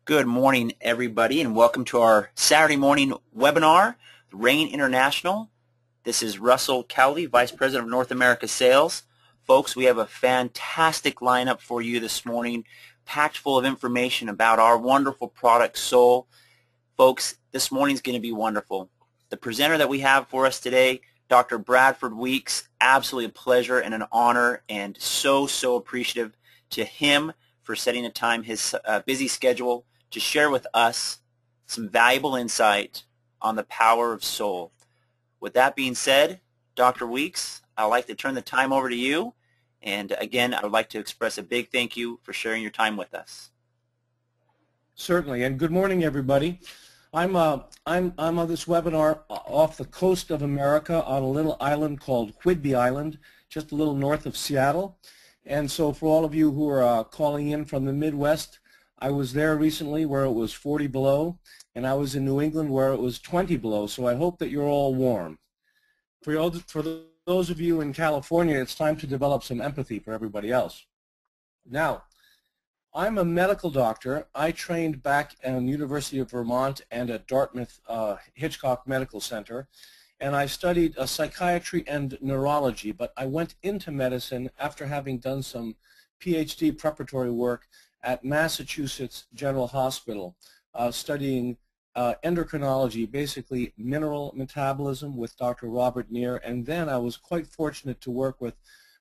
Good morning, everybody, and welcome to our Saturday morning webinar, Rain International. This is Russell Cowley, Vice President of North America Sales. Folks, we have a fantastic lineup for you this morning, packed full of information about our wonderful product, Soul. Folks, this morning's going to be wonderful. The presenter that we have for us today, Dr. Bradford Weeks, absolutely a pleasure and an honor, and so appreciative to him for setting aside his busy schedule to share with us some valuable insight on the power of soul. With that being said, Dr. Weeks, I'd like to turn the time over to you. And again, I would like to express a big thank you for sharing your time with us. Certainly, and good morning, everybody. I'm on this webinar off the coast of America on a little island called Whidbey Island, just a little north of Seattle. And so for all of you who are calling in from the Midwest, I was there recently where it was 40 below, and I was in New England where it was 20 below, so I hope that you're all warm. For those of you in California, it's time to develop some empathy for everybody else. Now, I'm a medical doctor. I trained back at the University of Vermont and at Dartmouth Hitchcock Medical Center, and I studied psychiatry and neurology, but I went into medicine after having done some PhD preparatory work at Massachusetts General Hospital, studying endocrinology, basically mineral metabolism with Dr. Robert Neer, and then I was quite fortunate to work with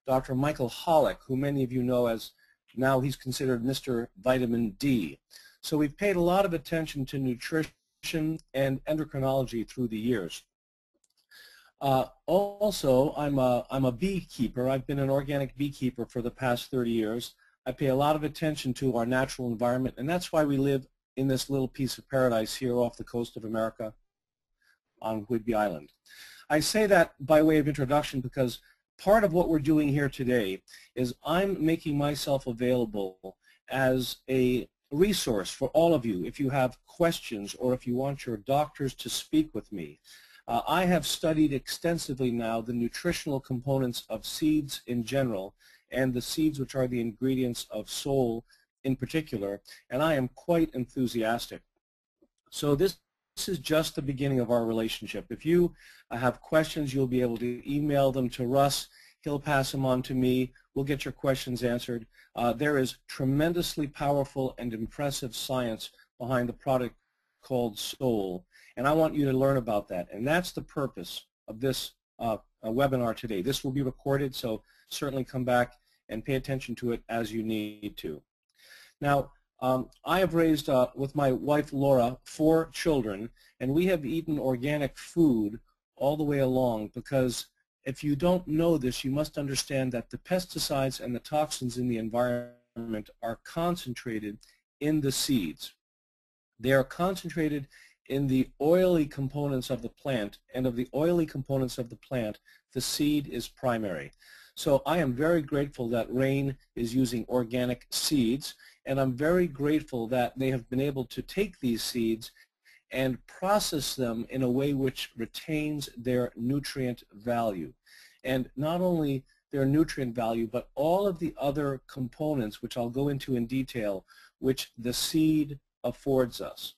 Dr. Michael Hollick, who many of you know as now he's considered Mr. Vitamin D. So we've paid a lot of attention to nutrition and endocrinology through the years. Also, I'm a beekeeper. I've been an organic beekeeper for the past 30 years. I pay a lot of attention to our natural environment, and that's why we live in this little piece of paradise here off the coast of America on Whidbey Island. I say that by way of introduction because part of what we're doing here today is I'm making myself available as a resource for all of you if you have questions or if you want your doctors to speak with me. I have studied extensively now the nutritional components of seeds in general and the seeds which are the ingredients of soul in particular, and I am quite enthusiastic. So this is just the beginning of our relationship. If you have questions, you'll be able to email them to Russ. He'll pass them on to me. We'll get your questions answered. There is tremendously powerful and impressive science behind the product called Soul, and I want you to learn about that. And that's the purpose of this webinar today. This will be recorded, so certainly come back and pay attention to it as you need to. Now, I have raised, with my wife Laura, 4 children, and we have eaten organic food all the way along because if you don't know this, you must understand that the pesticides and the toxins in the environment are concentrated in the seeds. They are concentrated in the oily components of the plant, and of the oily components of the plant, the seed is primary. So I am very grateful that Rain is using organic seeds, and I'm very grateful that they have been able to take these seeds and process them in a way which retains their nutrient value. And not only their nutrient value, but all of the other components, which I'll go into in detail, which the seed affords us.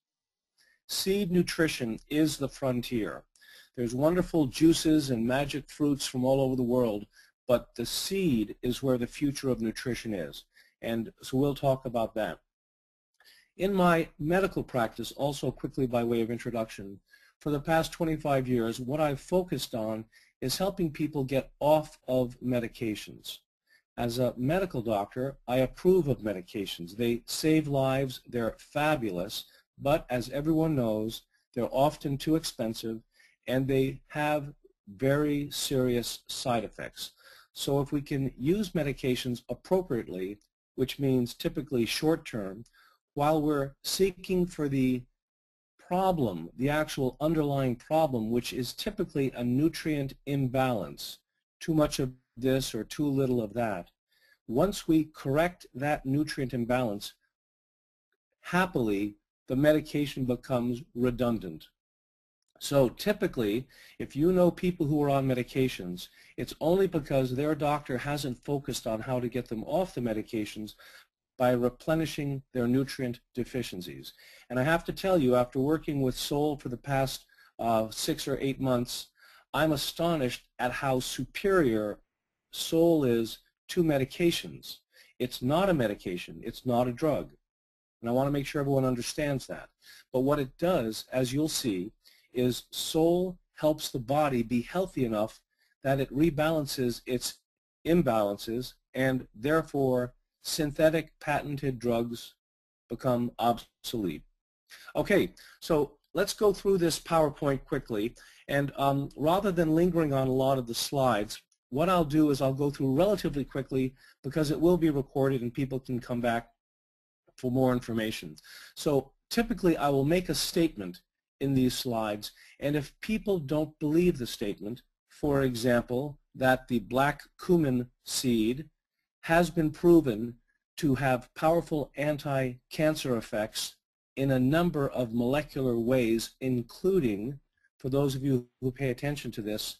Seed nutrition is the frontier. There's wonderful juices and magic fruits from all over the world, but the seed is where the future of nutrition is. And so we'll talk about that. In my medical practice, also quickly by way of introduction, for the past 25 years, what I've focused on is helping people get off of medications. As a medical doctor, I approve of medications. They save lives, they're fabulous, but as everyone knows, they're often too expensive and they have very serious side effects. So if we can use medications appropriately, which means typically short-term, while we're seeking for the problem, the actual underlying problem, which is typically a nutrient imbalance, too much of this or too little of that, once we correct that nutrient imbalance, happily, the medication becomes redundant. So typically, if you know people who are on medications, it's only because their doctor hasn't focused on how to get them off the medications, by replenishing their nutrient deficiencies. And I have to tell you, after working with Soul for the past 6 or 8 months, I'm astonished at how superior Soul is to medications. It's not a medication. It's not a drug. And I want to make sure everyone understands that. But what it does, as you'll see, is Soul helps the body be healthy enough that it rebalances its imbalances, and therefore synthetic patented drugs become obsolete. Okay, so let's go through this PowerPoint quickly, and rather than lingering on a lot of the slides, what I'll do is I'll go through relatively quickly because it will be recorded and people can come back for more information. So typically I will make a statement in these slides, and if people don't believe the statement, for example, that the black cumin seed has been proven to have powerful anti-cancer effects in a number of molecular ways, including, for those of you who pay attention to this,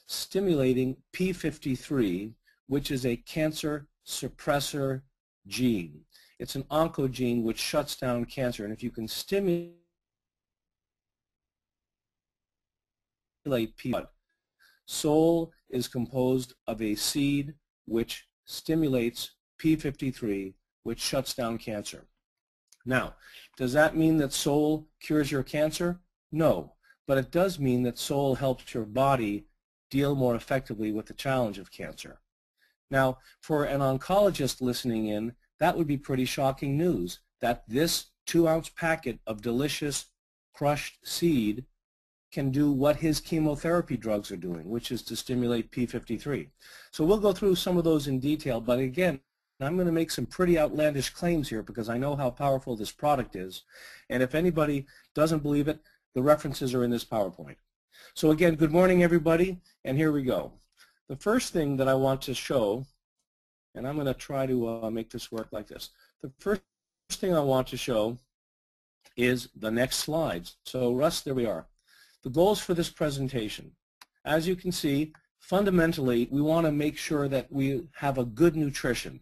stimulating P53, which is a cancer suppressor gene. It's an oncogene which shuts down cancer, and if you can stimulate P, Soul is composed of a seed which stimulates P53, which shuts down cancer. Now, does that mean that Soul cures your cancer? No, but it does mean that Soul helps your body deal more effectively with the challenge of cancer. Now, for an oncologist listening in, that would be pretty shocking news, that this 2-ounce packet of delicious crushed seed can do what his chemotherapy drugs are doing, which is to stimulate P53. So we'll go through some of those in detail, but again, I'm going to make some pretty outlandish claims here because I know how powerful this product is, and if anybody doesn't believe it, the references are in this PowerPoint. So again, good morning everybody, and here we go. The first thing that I want to show, and I'm going to try to make this work like this. The first thing I want to show is the next slides. So Russ, there we are. The goals for this presentation. As you can see, fundamentally, we want to make sure that we have a good nutrition.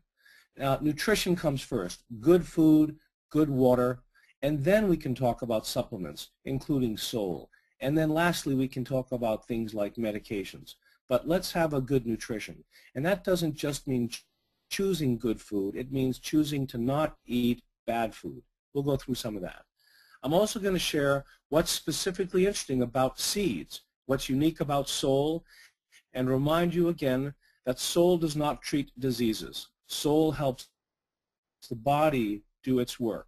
Nutrition comes first, good food, good water, and then we can talk about supplements, including Soul. And then lastly, we can talk about things like medications. But let's have a good nutrition. And that doesn't just mean choosing good food, it means choosing to not eat bad food. We'll go through some of that. I'm also going to share what's specifically interesting about seeds, what's unique about Soul, and remind you again that Soul does not treat diseases. Soul helps the body do its work.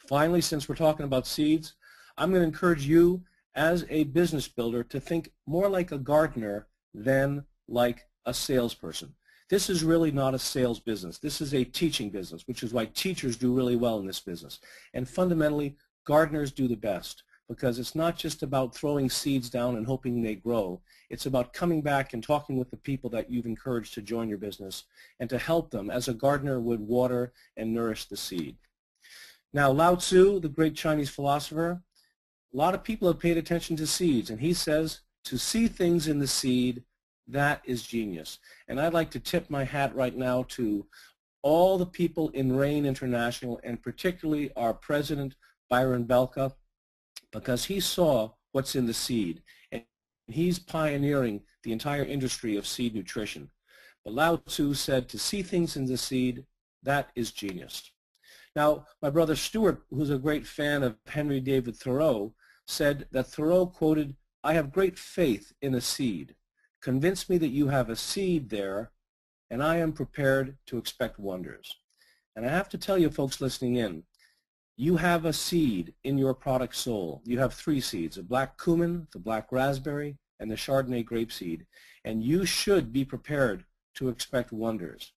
Finally, since we're talking about seeds, I'm going to encourage you as a business builder to think more like a gardener than like a salesperson. This is really not a sales business. This is a teaching business, which is why teachers do really well in this business. And fundamentally, gardeners do the best because it's not just about throwing seeds down and hoping they grow. It's about coming back and talking with the people that you've encouraged to join your business and to help them as a gardener would water and nourish the seed. Now, Lao Tzu, the great Chinese philosopher, a lot of people have paid attention to seeds, and he says, to see things in the seed, that is genius. And I'd like to tip my hat right now to all the people in RAIN International, and particularly our president, Byron Belka, because he saw what's in the seed, and he's pioneering the entire industry of seed nutrition. But Lao Tzu said, to see things in the seed, that is genius. Now, my brother Stuart, who's a great fan of Henry David Thoreau, said that Thoreau quoted, "I have great faith in a seed. Convince me that you have a seed there, and I am prepared to expect wonders." And I have to tell you, folks listening in, you have a seed in your product Soul. You have 3 seeds, a black cumin, the black raspberry, and the Chardonnay grape seed. And you should be prepared to expect wonders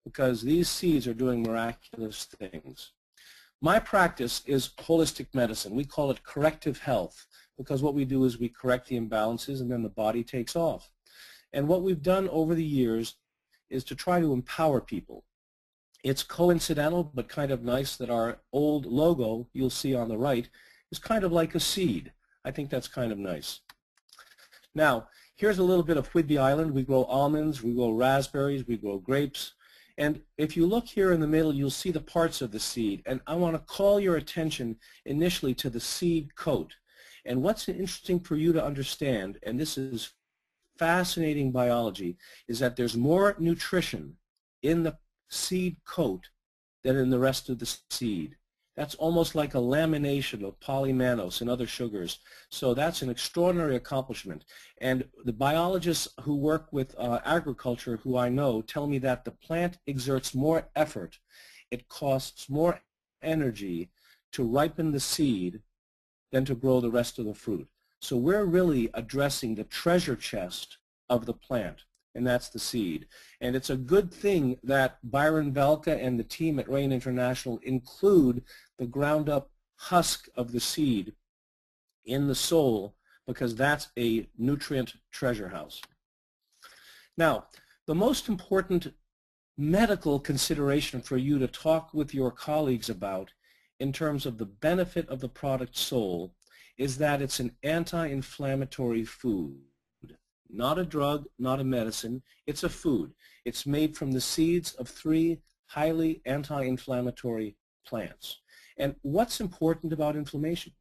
because these seeds are doing miraculous things. My practice is holistic medicine. We call it corrective health because what we do is we correct the imbalances and then the body takes off. And what we've done over the years is to try to empower people. It's coincidental but kind of nice that our old logo, you'll see on the right, is kind of like a seed. I think that's kind of nice. Now, here's a little bit of Whidbey Island. We grow almonds, we grow raspberries, we grow grapes. And if you look here in the middle, you'll see the parts of the seed. And I want to call your attention initially to the seed coat. And what's interesting for you to understand, and this is fascinating biology, is that there's more nutrition in the seed coat than in the rest of the seed. That's almost like a lamination of polymannose and other sugars. So that's an extraordinary accomplishment. And the biologists who work with agriculture, who I know, tell me that the plant exerts more effort. It costs more energy to ripen the seed than to grow the rest of the fruit. So we're really addressing the treasure chest of the plant, and that's the seed. And it's a good thing that Byron Velka and the team at Rain International include the ground-up husk of the seed in the sole, because that's a nutrient treasure house. Now, the most important medical consideration for you to talk with your colleagues about in terms of the benefit of the product sole is that it's an anti-inflammatory food. Not a drug, not a medicine, it's a food. It's made from the seeds of 3 highly anti-inflammatory plants. And what's important about inflammation?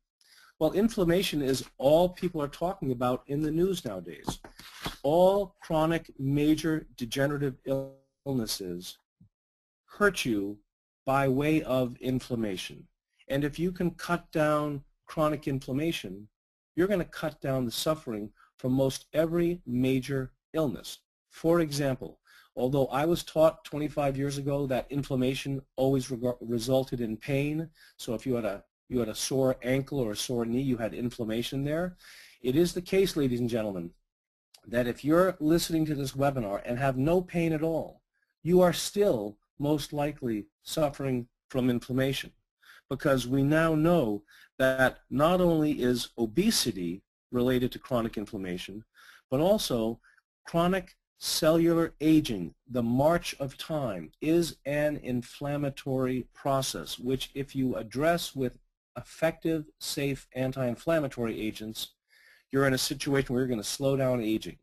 Well, inflammation is all people are talking about in the news nowadays. All chronic major degenerative illnesses hurt you by way of inflammation. And if you can cut down chronic inflammation, you're going to cut down the suffering from most every major illness. For example, although I was taught 25 years ago that inflammation always resulted in pain, so if you had a sore ankle or a sore knee, you had inflammation there. It is the case, ladies and gentlemen, that if you're listening to this webinar and have no pain at all, you are still most likely suffering from inflammation, because we now know that not only is obesity related to chronic inflammation, but also chronic cellular aging, the march of time, is an inflammatory process, which if you address with effective, safe anti-inflammatory agents, you're in a situation where you're going to slow down aging.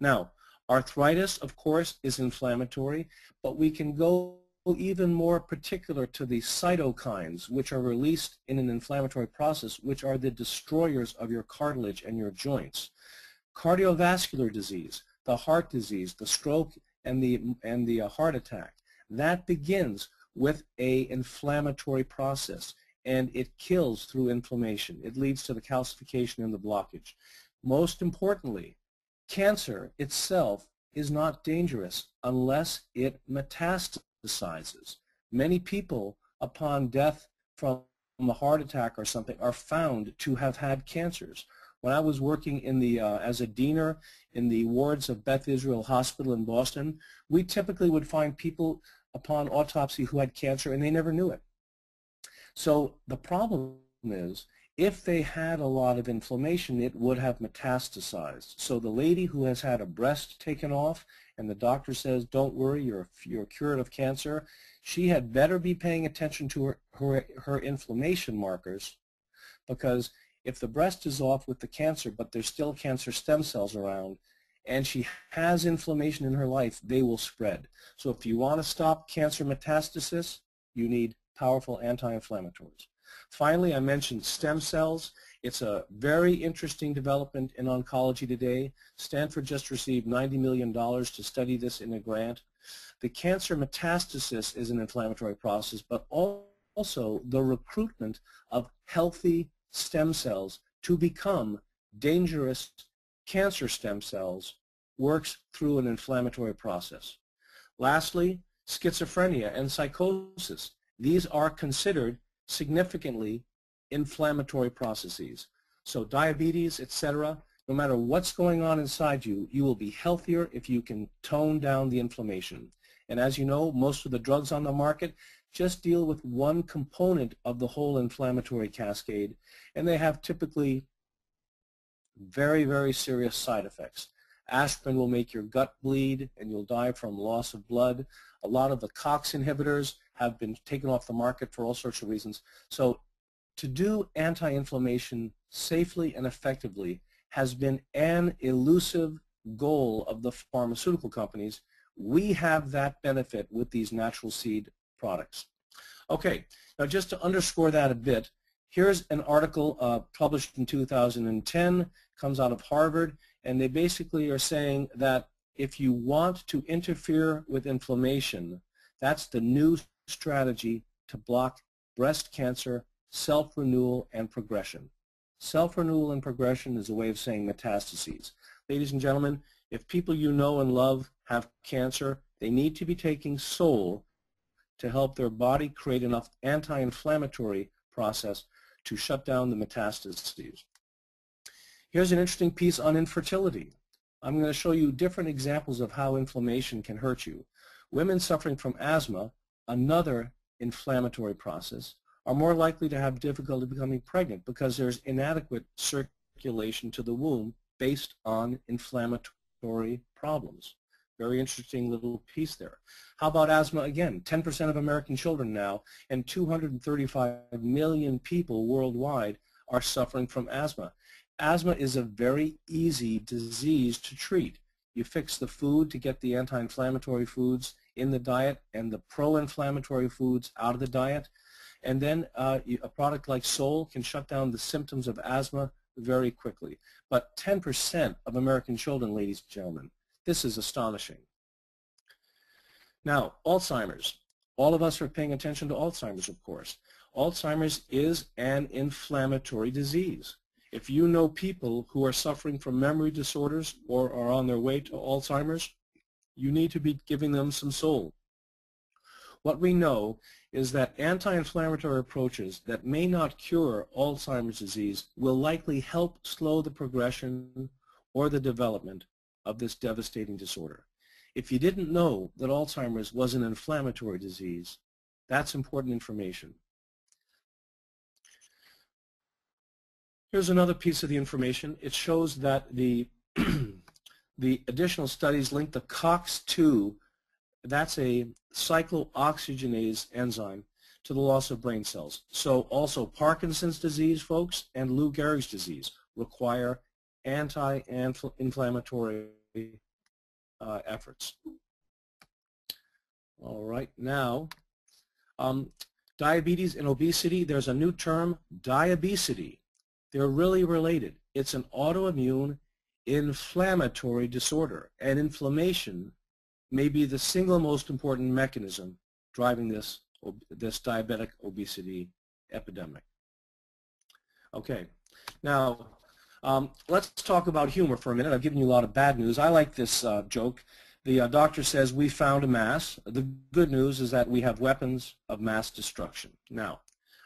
Now, arthritis, of course, is inflammatory, but we can go even more particular to the cytokines, which are released in an inflammatory process, which are the destroyers of your cartilage and your joints. Cardiovascular disease, the heart disease, the stroke, and the heart attack, that begins with an inflammatory process, and it kills through inflammation. It leads to the calcification and the blockage. Most importantly, cancer itself is not dangerous unless it metastasizes. Many people, upon death from a heart attack or something, are found to have had cancers. When I was working in the, as a diener in the wards of Beth Israel Hospital in Boston, we typically would find people upon autopsy who had cancer and they never knew it. So the problem is, if they had a lot of inflammation, it would have metastasized. So the lady who has had a breast taken off and the doctor says, don't worry, you're cured of cancer, she had better be paying attention to her inflammation markers, because if the breast is off with the cancer but there's still cancer stem cells around and she has inflammation in her life, they will spread. So if you want to stop cancer metastasis, you need powerful anti-inflammatories. Finally, I mentioned stem cells. It's a very interesting development in oncology today. Stanford just received $90 million to study this in a grant. The cancer metastasis is an inflammatory process, but also the recruitment of healthy stem cells to become dangerous cancer stem cells works through an inflammatory process. Lastly, schizophrenia and psychosis. These are considered significantly inflammatory processes. So diabetes, etc., no matter what's going on inside you, you will be healthier if you can tone down the inflammation. And as you know, most of the drugs on the market just deal with one component of the whole inflammatory cascade, and they have typically very, very serious side effects. Aspirin will make your gut bleed and you'll die from loss of blood. A lot of the COX inhibitors have been taken off the market for all sorts of reasons. So to do anti-inflammation safely and effectively has been an elusive goal of the pharmaceutical companies, We have that benefit with these natural seed products. Okay, now just to underscore that a bit, here's an article published in 2010, comes out of Harvard, and they basically are saying that if you want to interfere with inflammation, that's the new strategy to block breast cancer, self-renewal, and progression. Self-renewal and progression is a way of saying metastases. Ladies and gentlemen, if people you know and love have cancer, they need to be taking Sol to help their body create enough anti-inflammatory process to shut down the metastases. Here's an interesting piece on infertility. I'm going to show you different examples of how inflammation can hurt you. Women suffering from asthma, another inflammatory process, are more likely to have difficulty becoming pregnant because there's inadequate circulation to the womb based on inflammatory problems. Very interesting little piece there. How about asthma again? 10% of American children now and 235 million people worldwide are suffering from asthma. Asthma is a very easy disease to treat. You fix the food to get the anti-inflammatory foods in the diet and the pro-inflammatory foods out of the diet, and then a product like Sol can shut down the symptoms of asthma very quickly. But 10% of American children, ladies and gentlemen, this is astonishing. Now, Alzheimer's. All of us are paying attention to Alzheimer's, of course. Alzheimer's is an inflammatory disease. If you know people who are suffering from memory disorders or are on their way to Alzheimer's, you need to be giving them some Sol. What we know is that anti-inflammatory approaches that may not cure Alzheimer's disease will likely help slow the progression or the development of this devastating disorder. If you didn't know that Alzheimer's was an inflammatory disease, that's important information. Here's another piece of the information. It shows that the additional studies link the COX-2, that's a cyclooxygenase enzyme, to the loss of brain cells. So also Parkinson's disease, folks, and Lou Gehrig's disease require anti-inflammatory efforts. All right, now, diabetes and obesity, there's a new term, diabesity. They're really related. It's an autoimmune inflammatory disorder, and inflammation may be the single most important mechanism driving this diabetic obesity epidemic. Okay, now let's talk about humor for a minute. I've given you a lot of bad news. I like this joke. The doctor says, we found a mass. The good news is that we have weapons of mass destruction. Now,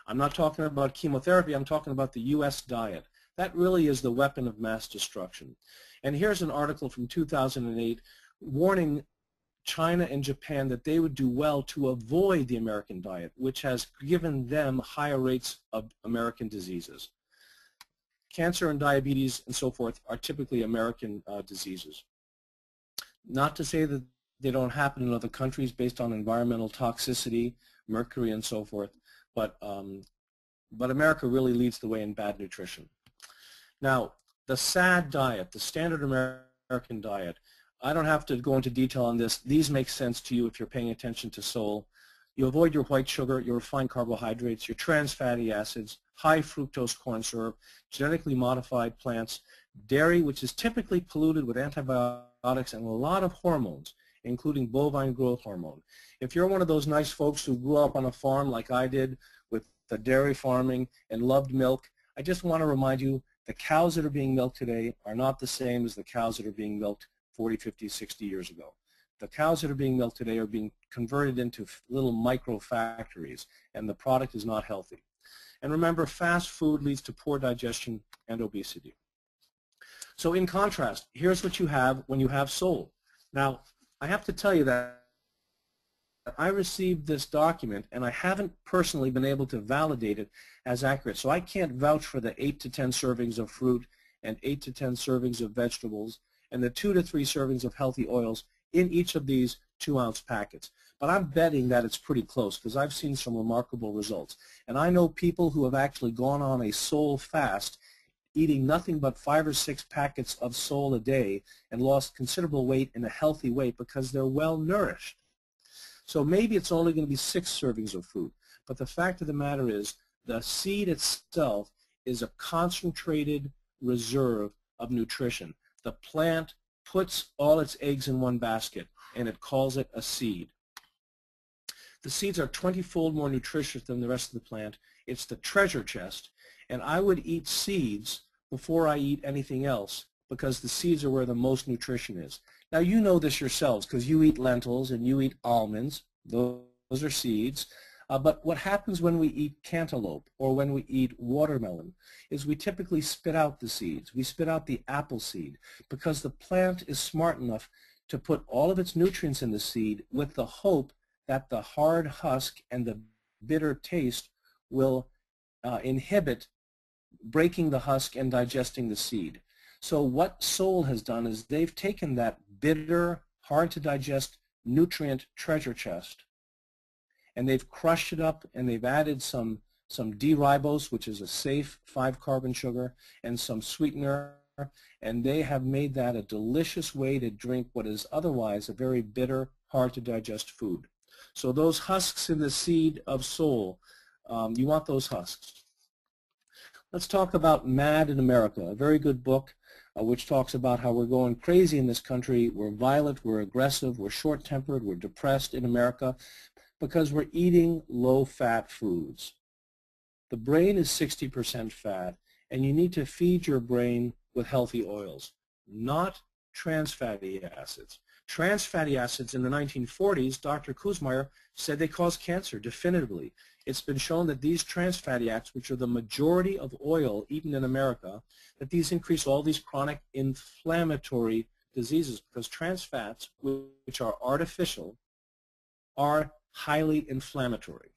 I'm not talking about chemotherapy. I'm talking about the U.S. diet. That really is the weapon of mass destruction. And here's an article from 2008 warning China and Japan that they would do well to avoid the American diet, which has given them higher rates of American diseases. Cancer and diabetes and so forth are typically American diseases. Not to say that they don't happen in other countries based on environmental toxicity, mercury and so forth, but America really leads the way in bad nutrition. Now, the SAD diet, the standard American diet, I don't have to go into detail on this. These make sense to you if you're paying attention to Sol. You avoid your white sugar, your refined carbohydrates, your trans fatty acids, high fructose corn syrup, genetically modified plants, dairy, which is typically polluted with antibiotics and a lot of hormones, including bovine growth hormone. If you're one of those nice folks who grew up on a farm like I did with the dairy farming and loved milk, I just want to remind you the cows that are being milked today are not the same as the cows that are being milked 40, 50, 60 years ago. The cows that are being milked today are being converted into little micro factories, and the product is not healthy. And remember, fast food leads to poor digestion and obesity. So in contrast, here's what you have when you have Sol. Now, I have to tell you that I received this document, and I haven't personally been able to validate it as accurate. So I can't vouch for the 8 to 10 servings of fruit and 8 to 10 servings of vegetables and the 2 to 3 servings of healthy oils in each of these 2-ounce packets. But I'm betting that it's pretty close because I've seen some remarkable results. And I know people who have actually gone on a Sol fast eating nothing but 5 or 6 packets of sole a day and lost considerable weight in a healthy weight because they're well nourished. So maybe it's only going to be 6 servings of fruit, but the fact of the matter is the seed itself is a concentrated reserve of nutrition. The plant puts all its eggs in one basket, and it calls it a seed. The seeds are 20-fold more nutritious than the rest of the plant. It's the treasure chest, and I would eat seeds before I eat anything else because the seeds are where the most nutrition is. Now you know this yourselves because you eat lentils and you eat almonds. Those are seeds. But what happens when we eat cantaloupe or when we eat watermelon is we typically spit out the seeds. We spit out the apple seed because the plant is smart enough to put all of its nutrients in the seed with the hope that the hard husk and the bitter taste will inhibit breaking the husk and digesting the seed. So what Sol has done is they've taken that bitter, hard to digest nutrient treasure chest and they've crushed it up and they've added some D-ribose, which is a safe 5-carbon sugar, and some sweetener, and they have made that a delicious way to drink what is otherwise a very bitter, hard to digest food. So those husks in the seed of Sol, you want those husks. Let's talk about Mad in America, a very good book which talks about how we're going crazy in this country. We're violent, we're aggressive, we're short-tempered, we're depressed in America because we're eating low-fat foods. The brain is 60% fat, and you need to feed your brain with healthy oils, not trans fatty acids. Trans fatty acids in the 1940s, Dr. Kuzmaier said they cause cancer definitively. It's been shown that these trans fatty acids, which are the majority of oil eaten in America, that these increase all these chronic inflammatory diseases because trans fats, which are artificial, are highly inflammatory.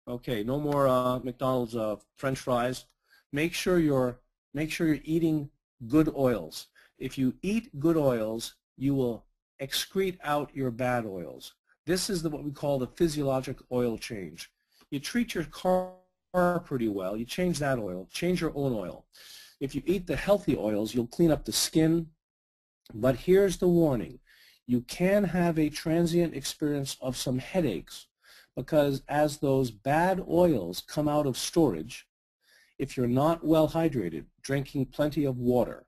Okay, no more McDonald's French fries. Make sure you're eating good oils. If you eat good oils, you will excrete out your bad oils. This is what we call the physiologic oil change. You treat your car pretty well, you change that oil, change your own oil. If you eat the healthy oils, you'll clean up the skin, but here's the warning. You can have a transient experience of some headaches because as those bad oils come out of storage, if you're not well hydrated, drinking plenty of water,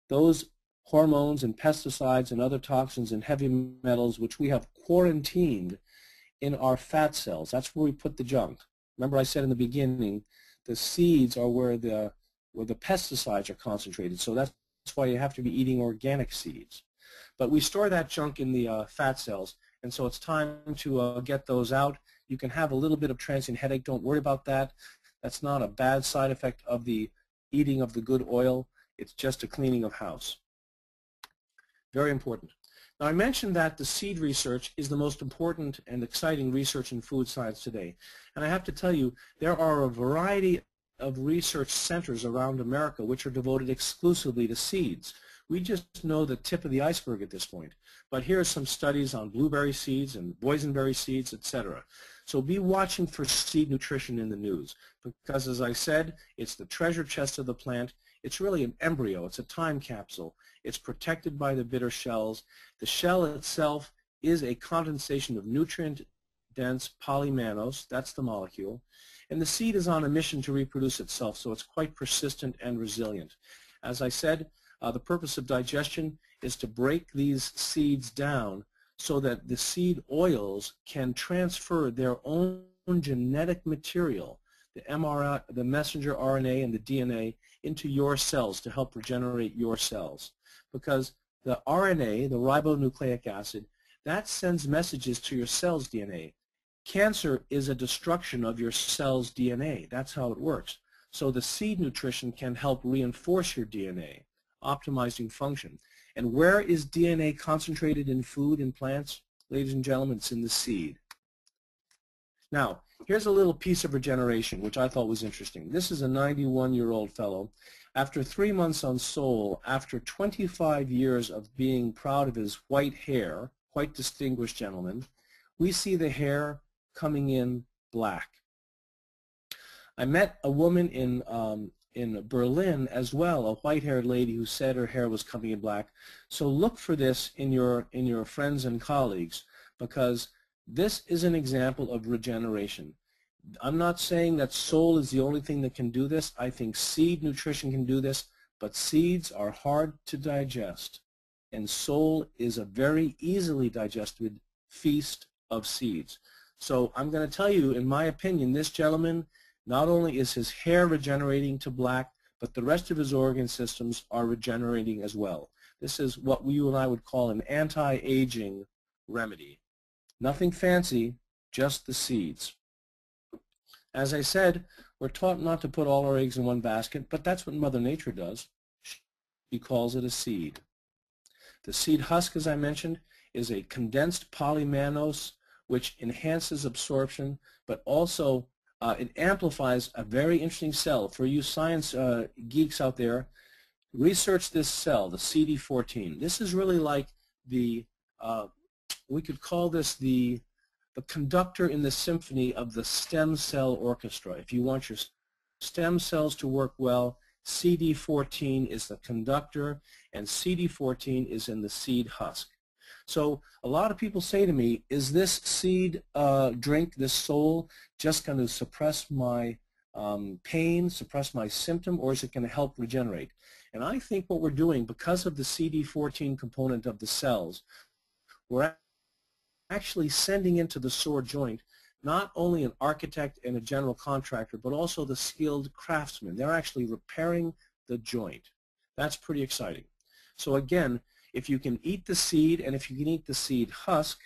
those hormones and pesticides and other toxins and heavy metals which we have quarantined in our fat cells, that's where we put the junk. Remember I said in the beginning, the seeds are where the pesticides are concentrated, so that's why you have to be eating organic seeds. But we store that junk in the fat cells, and so it's time to get those out. You can have a little bit of transient headache. Don't worry about that. That's not a bad side effect of the eating of the good oil. It's just a cleaning of house. Very important. Now I mentioned that the seed research is the most important and exciting research in food science today. And I have to tell you, there are a variety of research centers around America which are devoted exclusively to seeds. We just know the tip of the iceberg at this point. But here are some studies on blueberry seeds and boysenberry seeds, etc. So be watching for seed nutrition in the news because, as I said, it's the treasure chest of the plant. It's really an embryo. It's a time capsule. It's protected by the bitter shells. The shell itself is a condensation of nutrient-dense polymannose. That's the molecule. And the seed is on a mission to reproduce itself, so it's quite persistent and resilient. As I said, the purpose of digestion is to break these seeds down so that the seed oils can transfer their own genetic material, the mRNA, the messenger RNA and the DNA, into your cells to help regenerate your cells. Because the RNA, the ribonucleic acid, that sends messages to your cell's DNA. Cancer is a destruction of your cell's DNA. That's how it works. So the seed nutrition can help reinforce your DNA, optimizing function. And where is DNA concentrated in food and plants? Ladies and gentlemen, it's in the seed. Now, here's a little piece of regeneration, which I thought was interesting. This is a 91-year-old fellow. After 3 months on Sol, after 25 years of being proud of his white hair, quite distinguished gentleman, we see the hair coming in black. I met a woman in in Berlin as well, a white-haired lady who said her hair was coming in black. So look for this in your friends and colleagues, because this is an example of regeneration. I'm not saying that Sol is the only thing that can do this. I think seed nutrition can do this, but seeds are hard to digest, and Sol is a very easily digested feast of seeds. So I'm going to tell you, in my opinion, this gentleman, not only is his hair regenerating to black, but the rest of his organ systems are regenerating as well. This is what you and I would call an anti-aging remedy. Nothing fancy, just the seeds. As I said, we're taught not to put all our eggs in one basket, but that's what Mother Nature does. She calls it a seed. The seed husk, as I mentioned, is a condensed polymannose which enhances absorption, but also it amplifies a very interesting cell. For you science geeks out there, research this cell, the CD14. This is really like the, we could call this the conductor in the symphony of the stem cell orchestra. If you want your stem cells to work well, CD14 is the conductor, and CD14 is in the seed husk. So a lot of people say to me, is this seed drink, this Sol, just going to suppress my pain, suppress my symptom, or is it going to help regenerate? And I think what we're doing, because of the CD14 component of the cells, we're actually sending into the sore joint not only an architect and a general contractor, but also the skilled craftsman. They're actually repairing the joint. That's pretty exciting. So again, if you can eat the seed, and if you can eat the seed husk,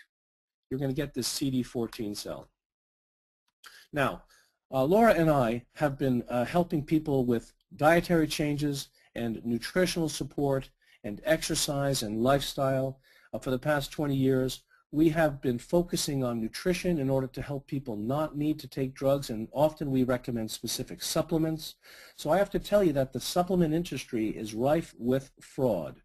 you're going to get this CD14 cell. Now, Laura and I have been helping people with dietary changes and nutritional support and exercise and lifestyle for the past 20 years. We have been focusing on nutrition in order to help people not need to take drugs, and often we recommend specific supplements. So I have to tell you that the supplement industry is rife with fraud.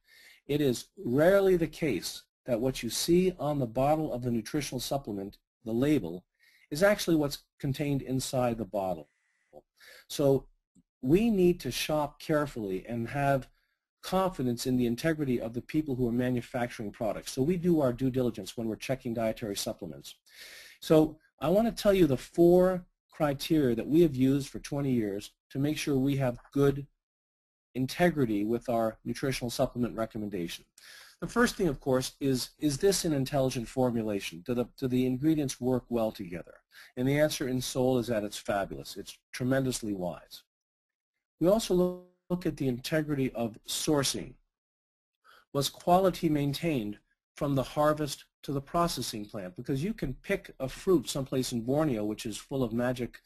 It is rarely the case that what you see on the bottle of the nutritional supplement, the label, is actually what's contained inside the bottle. So we need to shop carefully and have confidence in the integrity of the people who are manufacturing products. So we do our due diligence when we're checking dietary supplements. So I want to tell you the 4 criteria that we have used for 20 years to make sure we have good integrity with our nutritional supplement recommendation. The first thing, of course, is this an intelligent formulation? Do the ingredients work well together? And the answer in Sol is that it's fabulous. It's tremendously wise. We also look at the integrity of sourcing. Was quality maintained from the harvest to the processing plant? Because you can pick a fruit someplace in Borneo which is full of magic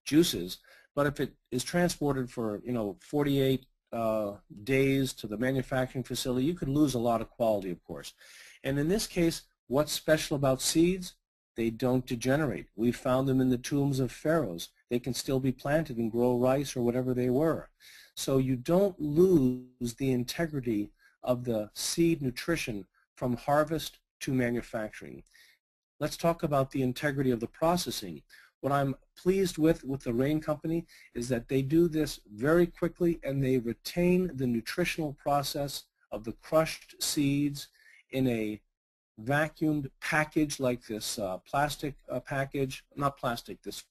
juices, but if it is transported for 48 days to the manufacturing facility, you could lose a lot of quality, of course. And in this case, what's special about seeds? They don't degenerate. We found them in the tombs of pharaohs. They can still be planted and grow rice or whatever they were. So you don't lose the integrity of the seed nutrition from harvest to manufacturing. Let's talk about the integrity of the processing. What I'm pleased with the Rain Company is that they do this very quickly, and they retain the nutritional process of the crushed seeds in a vacuumed package like this plastic package, not plastic, this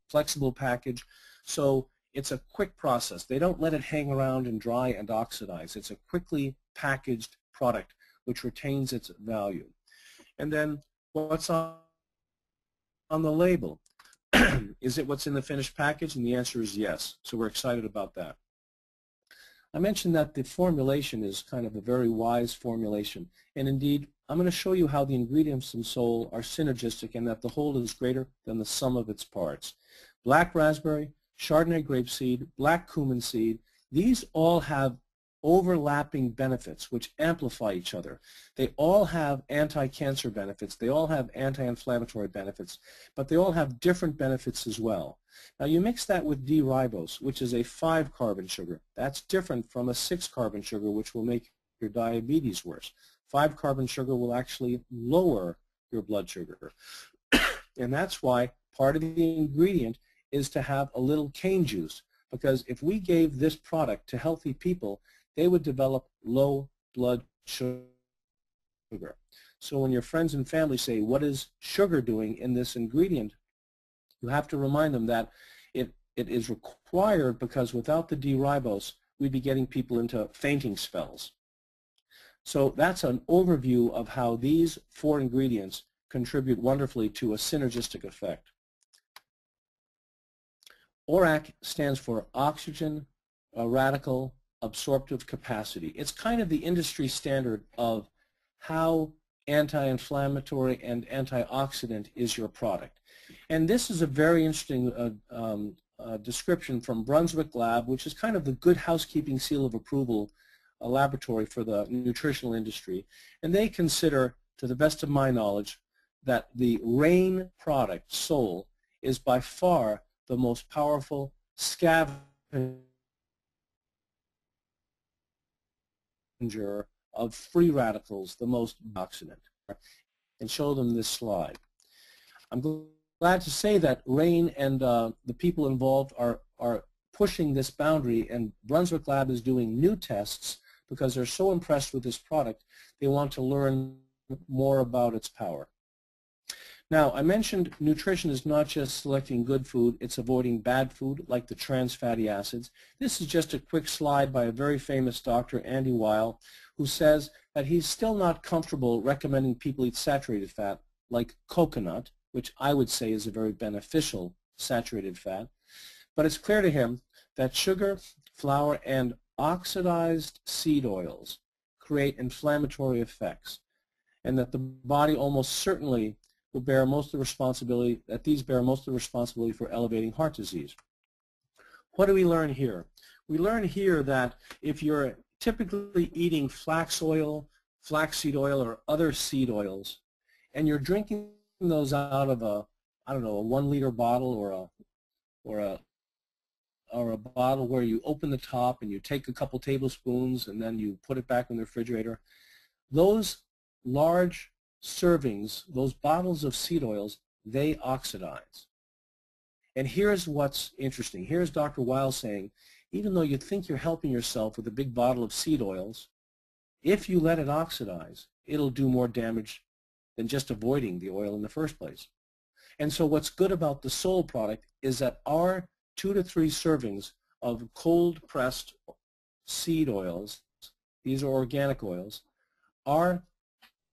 flexible package. So it's a quick process. They don't let it hang around and dry and oxidize. It's a quickly packaged product which retains its value. And then what's on the label? Is it what's in the finished package? And the answer is yes. So we're excited about that. I mentioned that the formulation is kind of a very wise formulation. And indeed, I'm going to show you how the ingredients in Sol are synergistic and that the whole is greater than the sum of its parts. Black raspberry, Chardonnay grapeseed, black cumin seed, these all have overlapping benefits which amplify each other. They all have anti-cancer benefits, they all have anti-inflammatory benefits, but they all have different benefits as well. Now you mix that with D-ribose, which is a 5-carbon sugar. That's different from a 6-carbon sugar, which will make your diabetes worse. 5-carbon sugar will actually lower your blood sugar. And that's why part of the ingredient is to have a little cane juice. because if we gave this product to healthy people, they would develop low blood sugar. So when your friends and family say, what is sugar doing in this ingredient, you have to remind them that it is required because without the D-ribose, we'd be getting people into fainting spells. So that's an overview of how these 4 ingredients contribute wonderfully to a synergistic effect. ORAC stands for oxygen radical absorptive capacity. It's kind of the industry standard of how anti-inflammatory and antioxidant is your product. And this is a very interesting description from Brunswick Lab, which is kind of the good housekeeping seal of approval, a laboratory for the nutritional industry. And they consider, to the best of my knowledge, that the Rain product, Sol, is by far the most powerful scavenger of free radicals, the most antioxidant. And show them this slide. I'm glad to say that Rain and the people involved are pushing this boundary, and Brunswick Lab is doing new tests because they're so impressed with this product, they want to learn more about its power. Now, I mentioned nutrition is not just selecting good food, it's avoiding bad food like the trans fatty acids. This is just a quick slide by a very famous doctor, Andy Weil, who says that he's still not comfortable recommending people eat saturated fat like coconut, which I would say is a very beneficial saturated fat. But it's clear to him that sugar, flour, and oxidized seed oils create inflammatory effects, and that the body almost certainly will bear most of the responsibility, that these bear most of the responsibility for elevating heart disease. What do we learn here? We learn here that if you're typically eating flax oil, flaxseed oil, or other seed oils, and you're drinking those out of a, I don't know, a 1-liter bottle or a bottle where you open the top and you take a couple tablespoons and then you put it back in the refrigerator, those large servings, those bottles of seed oils, they oxidize. And here's what's interesting. Here's Dr. Weil saying, even though you think you're helping yourself with a big bottle of seed oils, if you let it oxidize, it'll do more damage than just avoiding the oil in the first place. And so what's good about the Sol product is that our 2 to 3 servings of cold-pressed seed oils, these are organic oils, our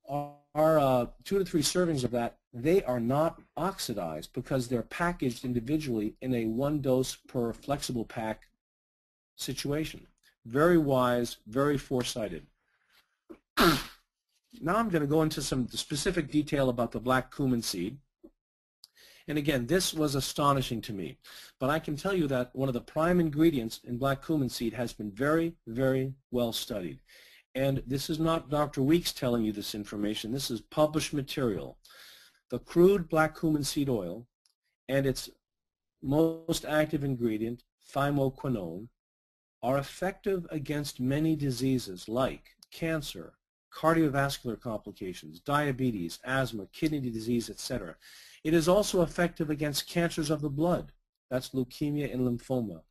2 to 3 servings of that, they are not oxidized because they're packaged individually in a 1 dose per flexible pack situation. Very wise, very foresighted. Now I'm going to go into some specific detail about the black cumin seed. And again, this was astonishing to me. But I can tell you that one of the prime ingredients in black cumin seed has been very, very well studied. And this is not Dr. Weeks telling you this information. This is published material. The crude black cumin seed oil and its most active ingredient, thymoquinone, are effective against many diseases like cancer, cardiovascular complications, diabetes, asthma, kidney disease, etc. It is also effective against cancers of the blood. That's leukemia and lymphoma,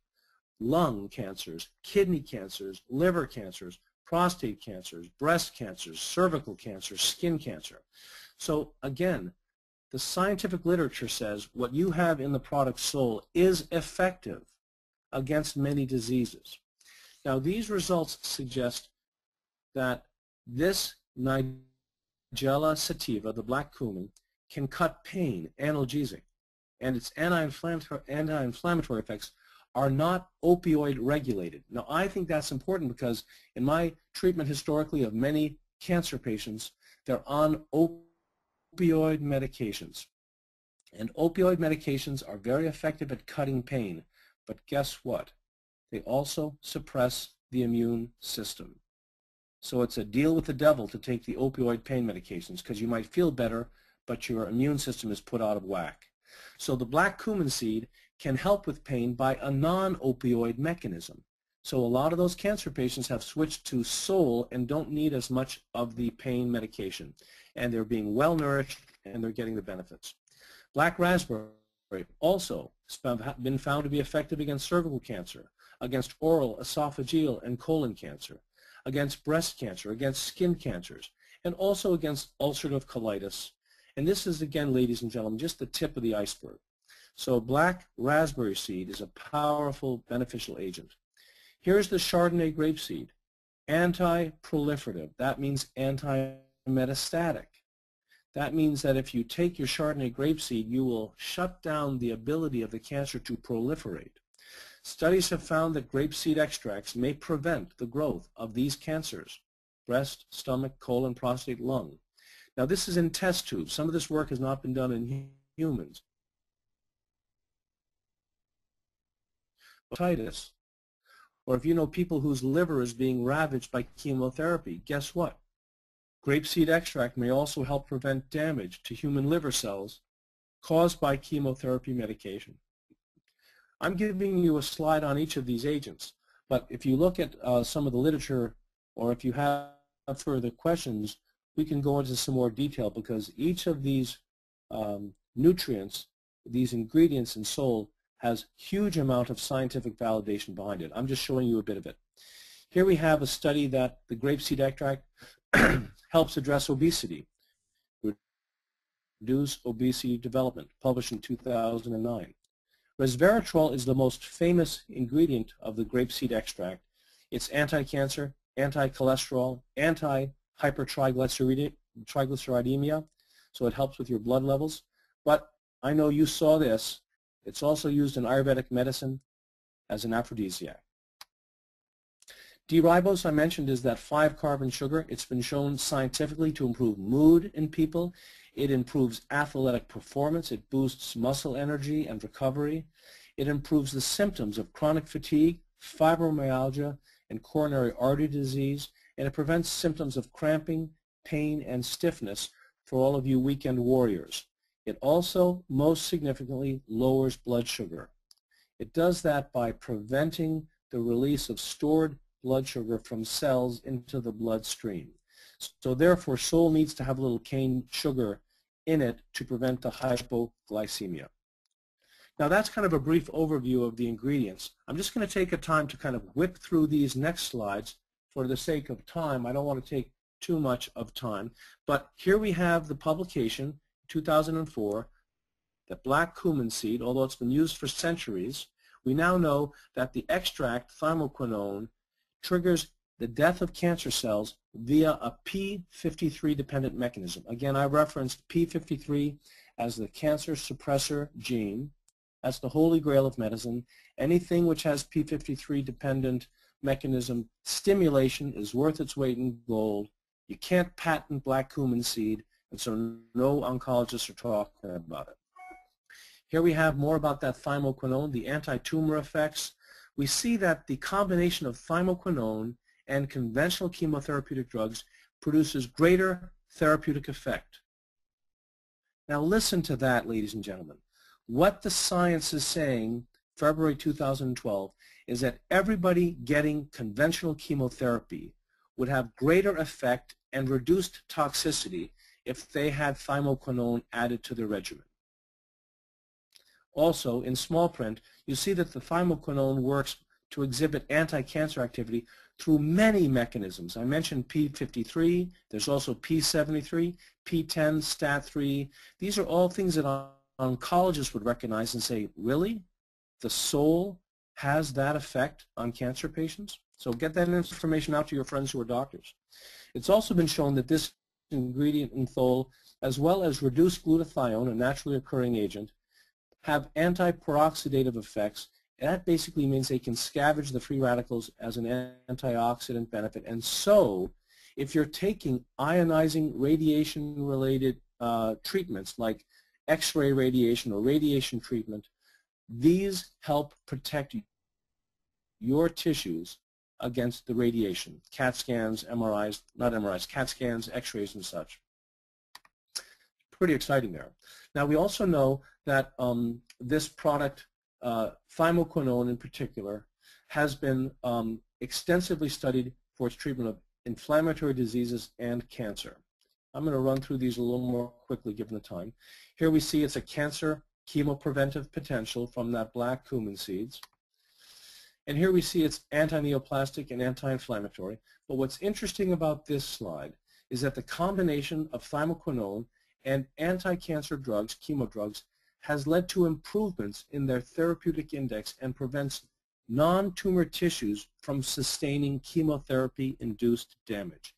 lung cancers, kidney cancers, liver cancers, prostate cancers, breast cancers, cervical cancer, skin cancer. So again, the scientific literature says what you have in the product Sol is effective against many diseases. Now these results suggest that this Nigella sativa, the black cumin, can cut pain, analgesic, and its anti-inflammatory effects are not opioid regulated. Now I think that's important because in my treatment historically of many cancer patients, they're on opioid medications. And opioid medications are very effective at cutting pain, but guess what? They also suppress the immune system. So it's a deal with the devil to take the opioid pain medications because you might feel better, but your immune system is put out of whack. So the black cumin seed can help with pain by a non-opioid mechanism. So a lot of those cancer patients have switched to Sol and don't need as much of the pain medication. And they're being well nourished and they're getting the benefits. Black raspberry Also, it's been found to be effective against cervical cancer, against oral, esophageal, and colon cancer, against breast cancer, against skin cancers, and also against ulcerative colitis. And this is, again, ladies and gentlemen, just the tip of the iceberg. So black raspberry seed is a powerful beneficial agent. Here's the Chardonnay grapeseed, anti-proliferative. That means anti-metastatic. That means that if you take your Chardonnay grapeseed, you will shut down the ability of the cancer to proliferate. Studies have found that grapeseed extracts may prevent the growth of these cancers: breast, stomach, colon, prostate, lung. Now this is in test tubes. Some of this work has not been done in humans. Hepatitis, or if you know people whose liver is being ravaged by chemotherapy, guess what? Grapeseed extract may also help prevent damage to human liver cells caused by chemotherapy medication. I'm giving you a slide on each of these agents, but if you look at some of the literature, or if you have further questions, we can go into some more detail, because each of these nutrients, these ingredients in Sol, has huge amount of scientific validation behind it. I'm just showing you a bit of it. Here we have a study that the grapeseed extract helps address obesity, reduce obesity development, published in 2009. Resveratrol is the most famous ingredient of the grapeseed extract. It's anti-cancer, anti-cholesterol, anti-hypertriglyceridemia, so it helps with your blood levels. But I know you saw this. It's also used in Ayurvedic medicine as an aphrodisiac. D-ribose, I mentioned, is that 5-carbon sugar. It's been shown scientifically to improve mood in people. It improves athletic performance. It boosts muscle energy and recovery. It improves the symptoms of chronic fatigue, fibromyalgia, and coronary artery disease. And it prevents symptoms of cramping, pain, and stiffness for all of you weekend warriors. It also, most significantly, lowers blood sugar. It does that by preventing the release of stored blood sugar from cells into the bloodstream. So therefore, Sol needs to have a little cane sugar in it to prevent the hypoglycemia. Now that's kind of a brief overview of the ingredients. I'm just going to take a time to kind of whip through these next slides for the sake of time. I don't want to take too much of time, but here we have the publication, 2004, that black cumin seed, although it's been used for centuries, we now know that the extract, thymoquinone, triggers the death of cancer cells via a p53-dependent mechanism. Again, I referenced p53 as the cancer suppressor gene. That's the holy grail of medicine. Anything which has p53-dependent mechanism stimulation is worth its weight in gold. You can't patent black cumin seed, and so no oncologists are talking about it. Here we have more about that thymoquinone, the anti-tumor effects. We see that the combination of thymoquinone and conventional chemotherapeutic drugs produces greater therapeutic effect. Now listen to that, ladies and gentlemen. What the science is saying, February 2012, is that everybody getting conventional chemotherapy would have greater effect and reduced toxicity if they had thymoquinone added to their regimen. Also, in small print, you see that the thymoquinone works to exhibit anti-cancer activity through many mechanisms. I mentioned p53, there's also p73, p10, STAT3. These are all things that oncologists would recognize and say, really? The Sol has that effect on cancer patients? So get that information out to your friends who are doctors. It's also been shown that this ingredient in Sol, as well as reduced glutathione, a naturally occurring agent, have anti-peroxidative effects. That basically means they can scavenge the free radicals as an antioxidant benefit. And so, if you're taking ionizing radiation-related treatments like X-ray radiation or radiation treatment, these help protect your tissues against the radiation. CAT scans, MRIs, not MRIs, CAT scans, X-rays and such. Pretty exciting there. Now we also know that this product, thymoquinone in particular, has been extensively studied for its treatment of inflammatory diseases and cancer. I'm going to run through these a little more quickly given the time. Here we see it's a cancer chemopreventive potential from that black cumin seeds. And here we see it's anti-neoplastic and anti-inflammatory. But what's interesting about this slide is that the combination of thymoquinone and anti-cancer drugs, chemo drugs, has led to improvements in their therapeutic index and prevents non-tumor tissues from sustaining chemotherapy-induced damage.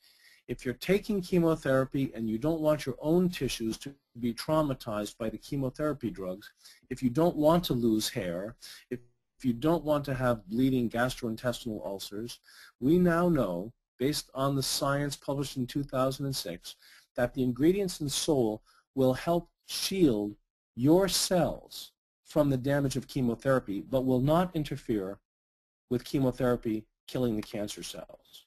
If you're taking chemotherapy and you don't want your own tissues to be traumatized by the chemotherapy drugs, if you don't want to lose hair, if you don't want to have bleeding gastrointestinal ulcers, we now know, based on the science published in 2006, that the ingredients in Sol will help shield your cells from the damage of chemotherapy, but will not interfere with chemotherapy killing the cancer cells.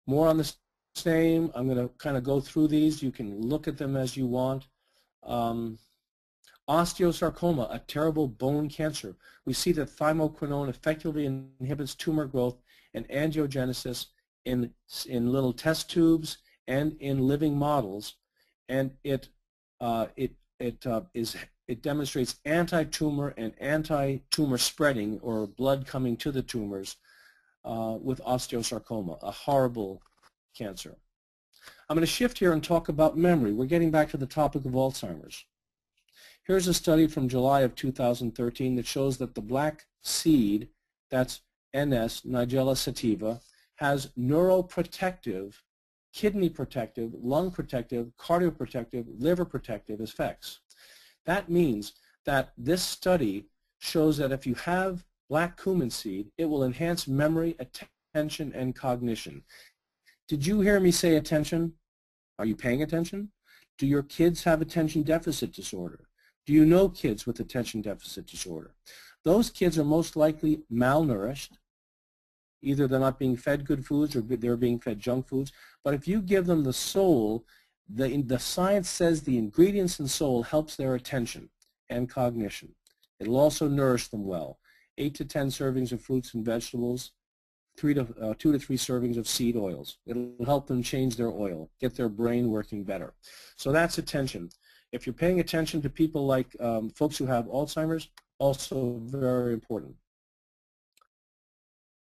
More on the same. I'm going to kind of go through these. You can look at them as you want. Osteosarcoma, a terrible bone cancer. We see that thymoquinone effectively inhibits tumor growth and angiogenesis in little test tubes and in living models, and it demonstrates anti-tumor and anti-tumor spreading, or blood coming to the tumors, with osteosarcoma, a horrible cancer. I'm going to shift here and talk about memory. We're getting back to the topic of Alzheimer's. Here's a study from July of 2013 that shows that the black seed, that's NS, Nigella sativa, has neuroprotective, kidney protective, lung protective, cardioprotective, liver protective effects. That means that this study shows that if you have black cumin seed, it will enhance memory, attention, and cognition. Did you hear me say attention? Are you paying attention? Do your kids have attention deficit disorder? Do you know kids with attention deficit disorder? Those kids are most likely malnourished. Either they're not being fed good foods or they're being fed junk foods. But if you give them the Sol, the science says the ingredients in Sol helps their attention and cognition. It'll also nourish them well. 8 to 10 servings of fruits and vegetables, 2 to 3 servings of seed oils. It'll help them change their oil, get their brain working better. So that's attention. If you're paying attention to people like folks who have Alzheimer's, also very important.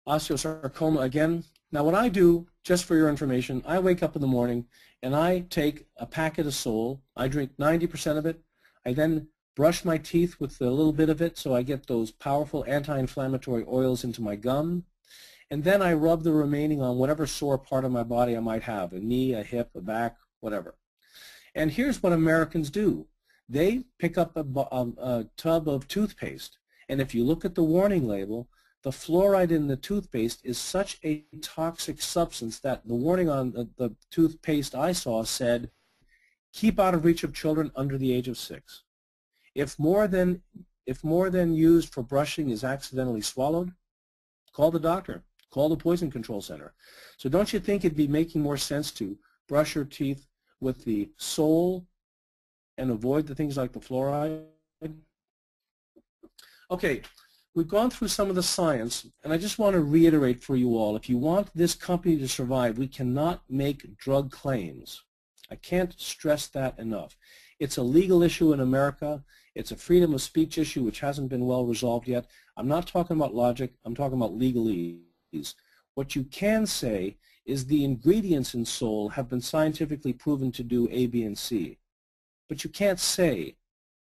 Osteosarcoma again. Now what I do, just for your information, I wake up in the morning and I take a packet of Sol. I drink 90% of it. I then brush my teeth with a little bit of it so I get those powerful anti-inflammatory oils into my gum. And then I rub the remaining on whatever sore part of my body I might have, a knee, a hip, a back, whatever. And here's what Americans do. They pick up a tub of toothpaste, and if you look at the warning label, the fluoride in the toothpaste is such a toxic substance that the warning on the toothpaste I saw said, keep out of reach of children under the age of 6. If more than used for brushing is accidentally swallowed, call the doctor. Call the Poison Control Center. So don't you think it'd be making more sense to brush your teeth with the Sol and avoid the things like the fluoride? Okay, we've gone through some of the science, and I just want to reiterate for you all, if you want this company to survive, we cannot make drug claims. I can't stress that enough. It's a legal issue in America. It's a freedom of speech issue which hasn't been well resolved yet. I'm not talking about logic. I'm talking about legalese. What you can say is the ingredients in Sol have been scientifically proven to do A, B, and C. But you can't say,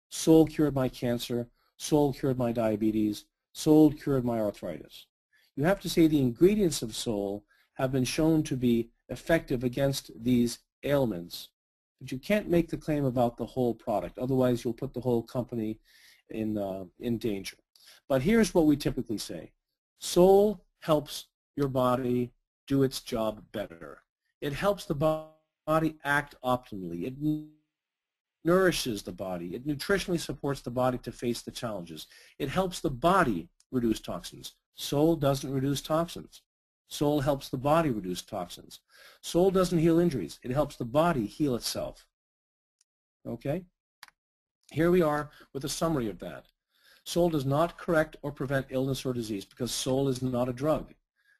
Sol cured my cancer, Sol cured my diabetes, Sol cured my arthritis. You have to say the ingredients of Sol have been shown to be effective against these ailments. But you can't make the claim about the whole product. Otherwise, you'll put the whole company in danger. But here's what we typically say. Sol helps your body do its job better. It helps the body act optimally. It nourishes the body. It nutritionally supports the body to face the challenges. It helps the body reduce toxins. Sol doesn't reduce toxins. Sol helps the body reduce toxins. Sol doesn't heal injuries. It helps the body heal itself. Okay? Here we are with a summary of that. Sol does not correct or prevent illness or disease because Sol is not a drug.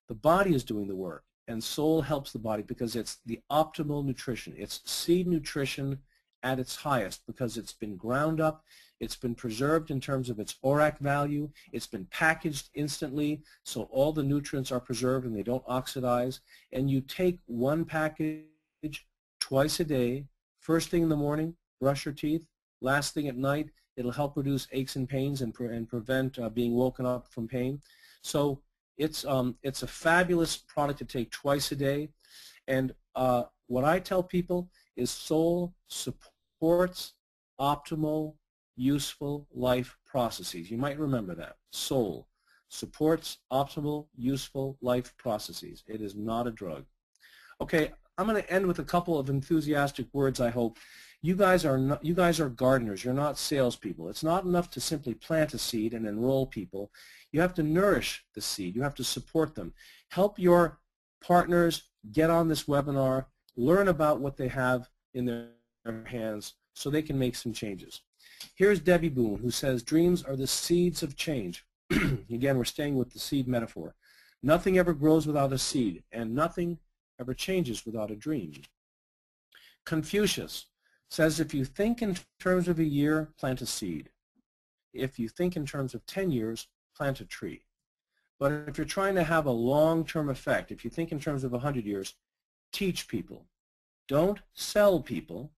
The body is doing the work, and Sol helps the body because it's the optimal nutrition. It's seed nutrition at its highest because it's been ground up, it's been preserved in terms of its ORAC value, it's been packaged instantly so all the nutrients are preserved and they don't oxidize, and you take one package twice a day, first thing in the morning, brush your teeth, last thing at night. It'll help reduce aches and pains and prevent being woken up from pain. So it's a fabulous product to take twice a day. And what I tell people is Soul supports optimal, useful life processes. You might remember that. Soul supports optimal, useful life processes. It is not a drug. Okay, I'm going to end with a couple of enthusiastic words, I hope. You guys are gardeners. You're not salespeople. It's not enough to simply plant a seed and enroll people. You have to nourish the seed. You have to support them. Help your partners get on this webinar, learn about what they have in their hands so they can make some changes. Here's Debbie Boone, who says, dreams are the seeds of change. Again, we're staying with the seed metaphor. Nothing ever grows without a seed, and nothing ever changes without a dream. Confucius says, if you think in terms of a year, plant a seed. If you think in terms of 10 years, plant a tree. But if you're trying to have a long-term effect, if you think in terms of 100 years, teach people. Don't sell people,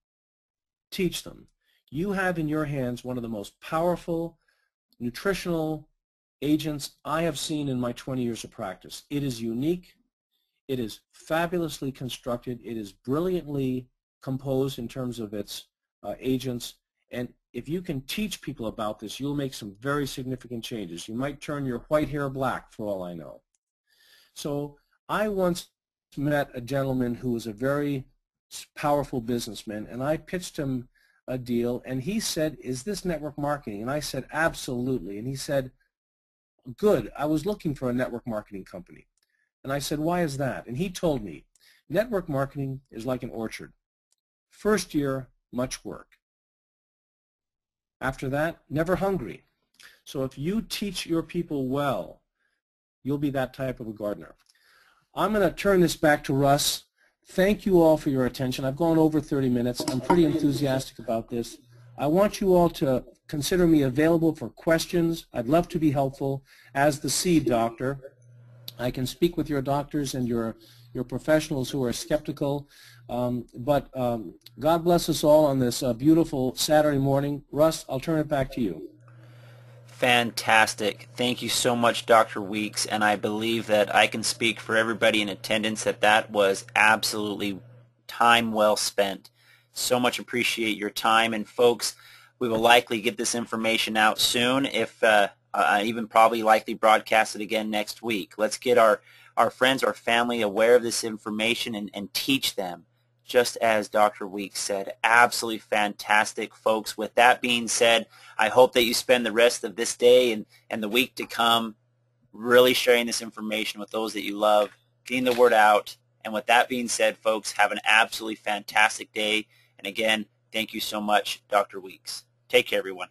teach them. You have in your hands one of the most powerful nutritional agents I have seen in my 20 years of practice. It is unique. It is fabulously constructed. It is brilliantly composed in terms of its agents. And if you can teach people about this, you'll make some very significant changes. You might turn your white hair black, for all I know. So I once met a gentleman who was a very powerful businessman, and I pitched him a deal, and he said, is this network marketing? And I said, absolutely. And he said, good, I was looking for a network marketing company. And I said, why is that? And he told me, network marketing is like an orchard. First year, much work. After that, never hungry. So if you teach your people well, you'll be that type of a gardener. I'm going to turn this back to Russ. Thank you all for your attention. I've gone over 30 minutes. I'm pretty enthusiastic about this. I want you all to consider me available for questions. I'd love to be helpful as the seed doctor. I can speak with your doctors and your professionals who are skeptical. But God bless us all on this beautiful Saturday morning. Russ, I'll turn it back to you. Fantastic. Thank you so much, Dr. Weeks, and I believe that I can speak for everybody in attendance that that was absolutely time well spent. So much appreciate your time, and folks, we will likely get this information out soon, if even probably likely broadcast it again next week. Let's get our friends, our family aware of this information and teach them, just as Dr. Weeks said. Absolutely fantastic, folks. With that being said, I hope that you spend the rest of this day and the week to come really sharing this information with those that you love, getting the word out. And with that being said, folks, have an absolutely fantastic day. And again, thank you so much, Dr. Weeks. Take care, everyone.